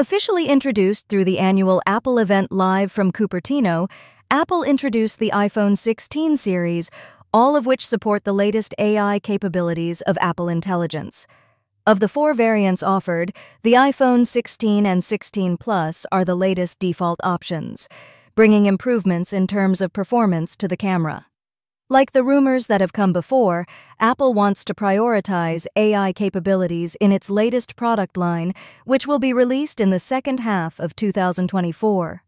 Officially introduced through the annual Apple event live from Cupertino, Apple introduced the iPhone 16 series, all of which support the latest AI capabilities of Apple Intelligence. Of the 4 variants offered, the iPhone 16 and 16 Plus are the latest default options, bringing improvements in terms of performance to the camera. Like the rumors that have come before, Apple wants to prioritize AI capabilities in its latest product line, which will be released in the second half of 2024.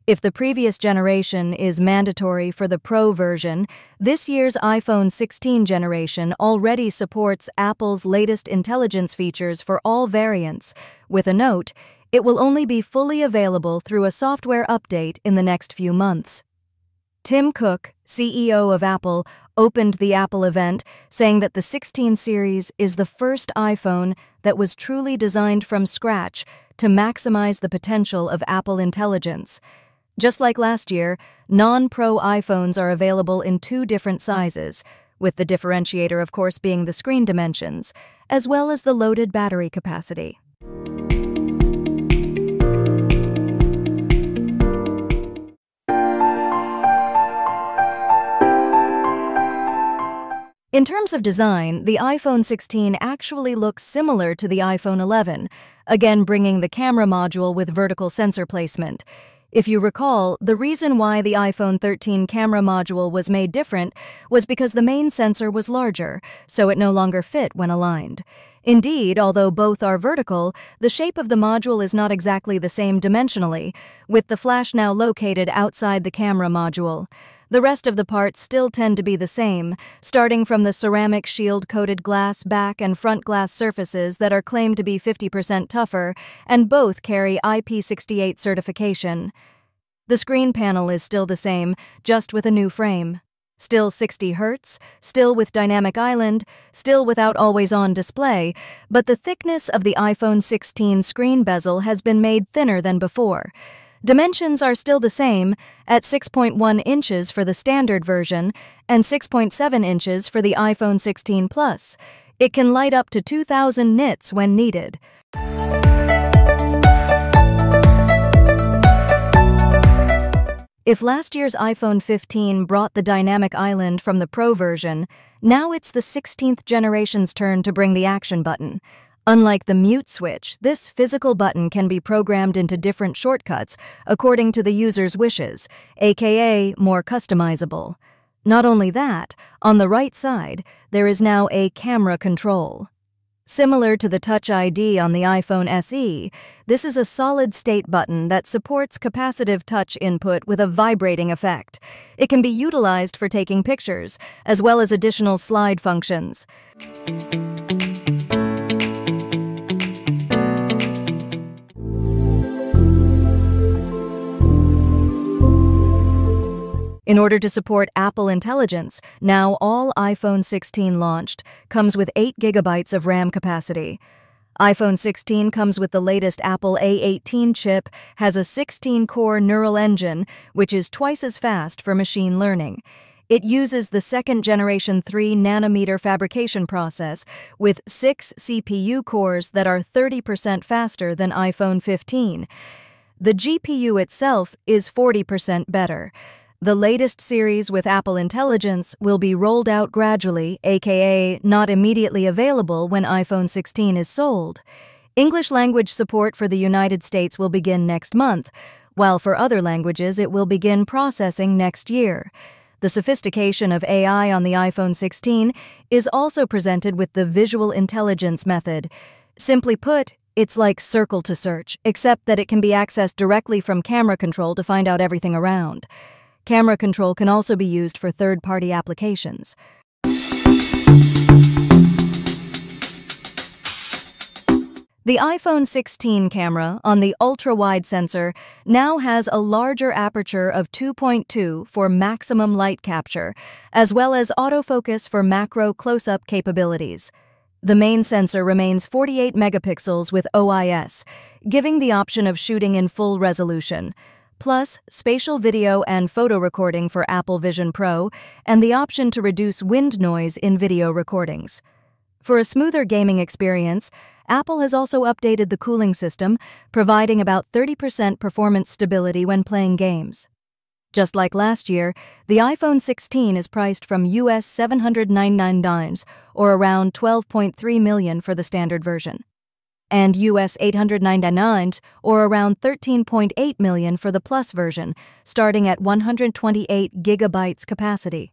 If the previous generation is mandatory for the Pro version, this year's iPhone 16 generation already supports Apple's latest intelligence features for all variants. With a note, it will only be fully available through a software update in the next few months. Tim Cook, CEO of Apple, opened the Apple event, saying that the 16 series is the first iPhone that was truly designed from scratch to maximize the potential of Apple Intelligence. Just like last year, non-Pro iPhones are available in 2 different sizes, with the differentiator, of course, being the screen dimensions, as well as the loaded battery capacity. In terms of design, the iPhone 16 actually looks similar to the iPhone 11, again bringing the camera module with vertical sensor placement. If you recall, the reason why the iPhone 13 camera module was made different was because the main sensor was larger, so it no longer fit when aligned. Indeed, although both are vertical, the shape of the module is not exactly the same dimensionally, with the flash now located outside the camera module. The rest of the parts still tend to be the same, starting from the ceramic shield-coated glass back and front glass surfaces that are claimed to be 50% tougher, and both carry IP68 certification. The screen panel is still the same, just with a new frame. Still 60 Hz, still with dynamic island, still without always-on display, but the thickness of the iPhone 16 screen bezel has been made thinner than before. Dimensions are still the same, at 6.1 inches for the standard version and 6.7 inches for the iPhone 16 Plus. It can light up to 2,000 nits when needed. If last year's iPhone 15 brought the dynamic island from the Pro version, now it's the 16th generation's turn to bring the action button. Unlike the mute switch, this physical button can be programmed into different shortcuts according to the user's wishes, aka more customizable. Not only that, on the right side, there is now a camera control. Similar to the Touch ID on the iPhone SE, this is a solid-state button that supports capacitive touch input with a vibrating effect. It can be utilized for taking pictures, as well as additional slide functions. In order to support Apple Intelligence, now all iPhone 16 launched comes with 8 GB of RAM capacity. iPhone 16 comes with the latest Apple A18 chip, has a 16-core neural engine, which is twice as fast for machine learning. It uses the second-generation 3-nanometer fabrication process with 6 CPU cores that are 30% faster than iPhone 15. The GPU itself is 40% better. The latest series with Apple Intelligence will be rolled out gradually, aka not immediately available when iPhone 16 is sold. English language support for the United States will begin next month, while for other languages it will begin processing next year. The sophistication of AI on the iPhone 16 is also presented with the visual intelligence method. Simply put, it's like circle to search, except that it can be accessed directly from camera control to find out everything around. Camera control can also be used for third-party applications. The iPhone 16 camera on the ultra-wide sensor now has a larger aperture of 2.2 for maximum light capture, as well as autofocus for macro close-up capabilities. The main sensor remains 48 megapixels with OIS, giving the option of shooting in full resolution, plus spatial video and photo recording for Apple Vision Pro, and the option to reduce wind noise in video recordings. For a smoother gaming experience, Apple has also updated the cooling system, providing about 30% performance stability when playing games. Just like last year, the iPhone 16 is priced from US $799, or around $12.3 million for the standard version, and US $899, or around $13.8 million for the Plus version, starting at 128 gigabytes capacity.